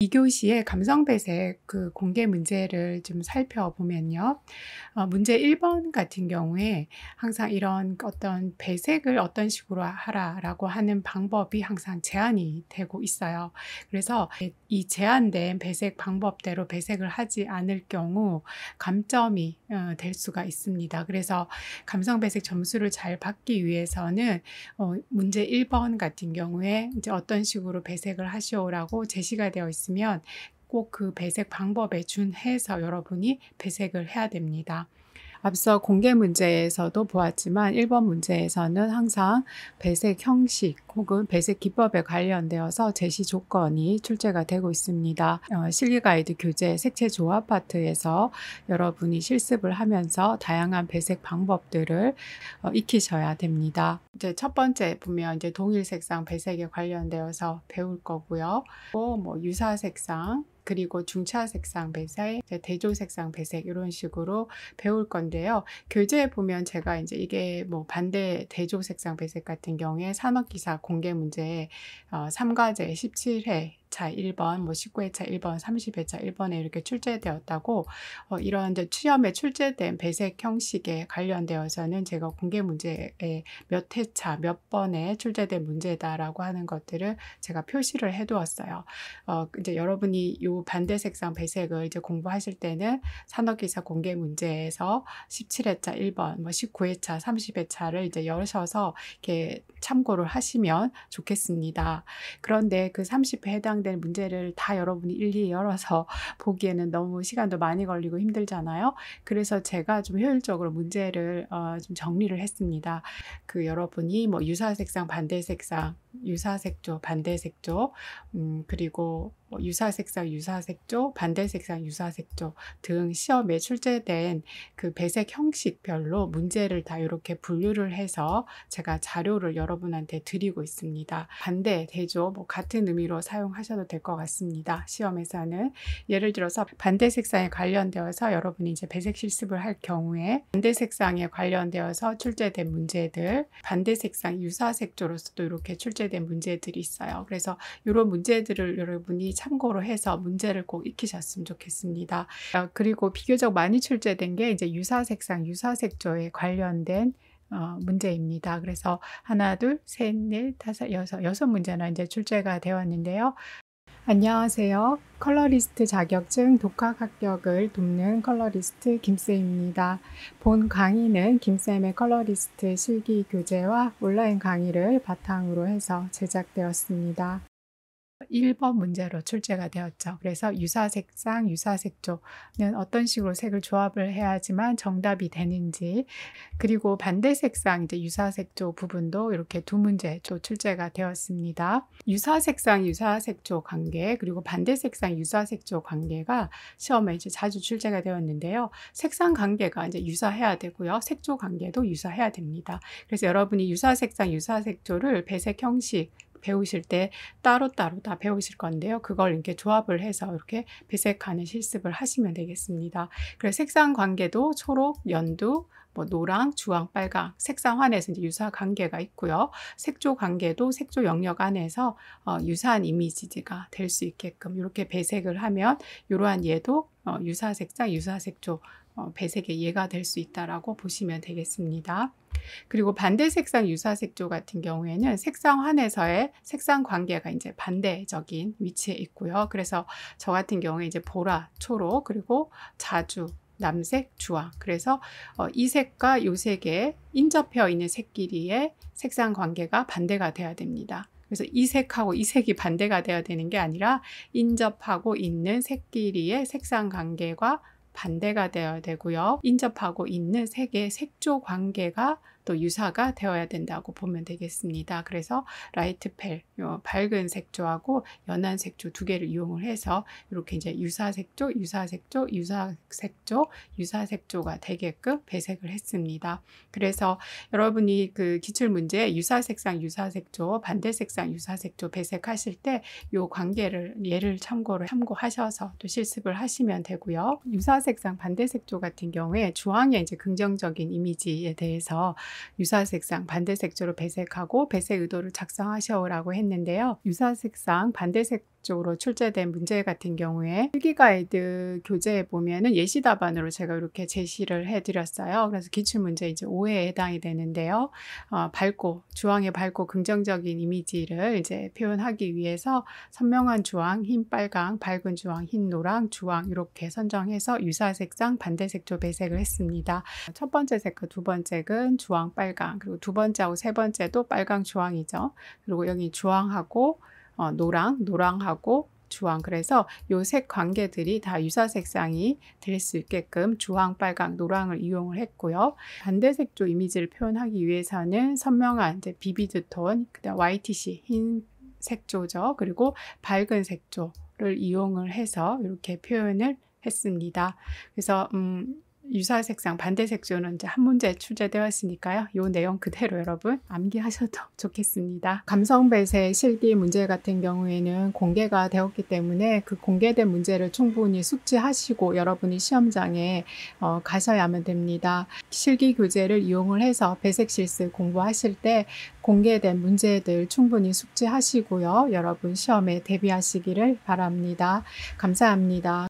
2교시의 감성배색 그 공개 문제를 좀 살펴보면요. 문제 1번 같은 경우에 항상 이런 어떤 배색을 어떤 식으로 하라라고 하는 방법이 항상 제한이 되고 있어요. 그래서 이 제한된 배색 방법대로 배색을 하지 않을 경우 감점이 될 수가 있습니다. 그래서 감성배색 점수를 잘 받기 위해서는 문제 1번 같은 경우에 이제 어떤 식으로 배색을 하시오라고 제시가 되어 있으면 꼭 그 배색 방법에 준해서 여러분이 배색을 해야 됩니다. 앞서 공개 문제에서도 보았지만 1번 문제에서는 항상 배색 형식 혹은 배색 기법에 관련되어서 제시 조건이 출제가 되고 있습니다. 실기 가이드 교재 색채 조합 파트에서 여러분이 실습을 하면서 다양한 배색 방법들을 익히셔야 됩니다. 이제 첫 번째 보면 이제 동일 색상 배색에 관련되어서 배울 거고요. 뭐 유사 색상 그리고 중차 색상 배색, 대조 색상 배색 이런 식으로 배울 건데요. 교재에 보면 제가 이제 이게 뭐 반대 대조 색상 배색 같은 경우에 산업기사 공개 문제에 3과제 17회 차 1번, 뭐 19회차 1번, 30회차 1번에 이렇게 출제되었다고 이런 이제 시험에 출제된 배색 형식에 관련되어서는 제가 공개 문제에 몇 회차, 몇 번에 출제된 문제다라고 하는 것들을 제가 표시를 해두었어요. 이제 여러분이 이 반대 색상 배색을 이제 공부하실 때는 산업기사 공개 문제에서 17회차 1번, 뭐 19회차, 30회차를 이제 열으셔서 이렇게 참고를 하시면 좋겠습니다. 그런데 그 30회 해당되는 문제를 다 여러분이 일일이 열어서 보기에는 너무 시간도 많이 걸리고 힘들잖아요. 그래서 제가 좀 효율적으로 문제를 좀 정리를 했습니다. 그 여러분이 뭐 유사색상, 반대색상, 유사색조, 반대색조, 그리고 유사색상, 유사색조, 반대색상, 유사색조 등 시험에 출제된 그 배색 형식별로 문제를 다 이렇게 분류를 해서 제가 자료를 여러분한테 드리고 있습니다. 반대, 대조 뭐 같은 의미로 사용하셔도 될 것 같습니다. 시험에서는 예를 들어서 반대 색상에 관련되어서 여러분이 이제 배색 실습을 할 경우에 반대 색상에 관련되어서 출제된 문제들, 반대 색상 유사색조로서도 이렇게 출제된 문제들이 있어요. 그래서 이런 문제들을 여러분이 참고로 해서 문제를 꼭 익히셨으면 좋겠습니다. 그리고 비교적 많이 출제된 게 이제 유사색상, 유사색조에 관련된 문제입니다. 그래서 하나, 둘, 셋, 넷, 다섯, 여섯 문제나 이제 출제가 되었는데요. 안녕하세요. 컬러리스트 자격증 독학 합격을 돕는 컬러리스트 김쌤입니다. 본 강의는 김쌤의 컬러리스트 실기 교재와 온라인 강의를 바탕으로 해서 제작되었습니다. 1번 문제로 출제가 되었죠. 그래서 유사색상, 유사색조는 어떤 식으로 색을 조합을 해야지만 정답이 되는지, 그리고 반대색상, 이제 유사색조 부분도 이렇게 두 문제 또 출제가 되었습니다. 유사색상, 유사색조 관계, 그리고 반대색상, 유사색조 관계가 시험에 이제 자주 출제가 되었는데요. 색상 관계가 이제 유사해야 되고요. 색조 관계도 유사해야 됩니다. 그래서 여러분이 유사색상, 유사색조를 배색 형식 배우실 때 따로따로 다 배우실 건데요. 그걸 이렇게 조합을 해서 이렇게 배색하는 실습을 하시면 되겠습니다. 그래서 색상 관계도 초록, 연두, 뭐 노랑, 주황, 빨강, 색상 환에서 이제 유사 관계가 있고요. 색조 관계도 색조 영역 안에서 유사한 이미지가 될 수 있게끔 이렇게 배색을 하면 이러한 예도 유사색상, 유사색조 배색의 예가 될 수 있다라고 보시면 되겠습니다. 그리고 반대색상 유사색조 같은 경우에는 색상 환에서의 색상 관계가 이제 반대적인 위치에 있고요. 그래서 저 같은 경우에 이제 보라, 초록, 그리고 자주, 남색, 주황. 그래서 이 색과 이 색에 인접해 있는 색끼리의 색상 관계가 반대가 돼야 됩니다. 그래서 이 색하고 이 색이 반대가 돼야 되는 게 아니라 인접하고 있는 색끼리의 색상 관계가 반대가 되어야 되고요. 인접하고 있는 색의 색조 관계가 또 유사가 되어야 된다고 보면 되겠습니다. 그래서 라이트 펠, 밝은 색조하고 연한 색조 두 개를 이용을 해서 이렇게 이제 유사색조, 유사색조, 유사색조, 유사색조가 되게끔 배색을 했습니다. 그래서 여러분이 그 기출문제 유사색상, 유사색조, 반대색상, 유사색조 배색하실 때 이 관계를 예를 참고하셔서 또 실습을 하시면 되고요. 유사색상, 반대색조 같은 경우에 주황의 이제 긍정적인 이미지에 대해서 유사색상, 반대색조로 배색하고 배색 의도를 작성하셔라고 했는데요. 유사색상, 반대색조 쪽으로 출제된 문제 같은 경우에 필기가이드 교재에 보면은 예시 답안으로 제가 이렇게 제시를 해드렸어요. 그래서 기출문제 이제 5회에 해당이 되는데요. 주황의 밝고 긍정적인 이미지를 이제 표현하기 위해서 선명한 주황, 흰 빨강, 밝은 주황, 흰 노랑, 주황 이렇게 선정해서 유사색상 반대색조 배색을 했습니다. 첫 번째 색과 두 번째 색은 주황, 빨강, 그리고 두 번째하고 세 번째도 빨강, 주황이죠. 그리고 여기 주황하고 노랑하고 주황, 그래서 요 색 관계들이 다 유사색상이 될 수 있게끔 주황, 빨강, 노랑을 이용을 했고요. 반대색조 이미지를 표현하기 위해서는 선명한 이제 비비드 톤, 그다음 YTC 흰 색조죠. 그리고 밝은 색조를 이용을 해서 이렇게 표현을 했습니다. 그래서 유사색상 반대색조는 이제 한 문제에 출제되었으니까요. 이 내용 그대로 여러분 암기하셔도 좋겠습니다. 감성배색 실기 문제 같은 경우에는 공개가 되었기 때문에 그 공개된 문제를 충분히 숙지하시고 여러분이 시험장에 가셔야만 됩니다. 실기 교재를 이용을 해서 배색 실습 공부하실 때 공개된 문제들 충분히 숙지하시고요. 여러분 시험에 대비하시기를 바랍니다. 감사합니다.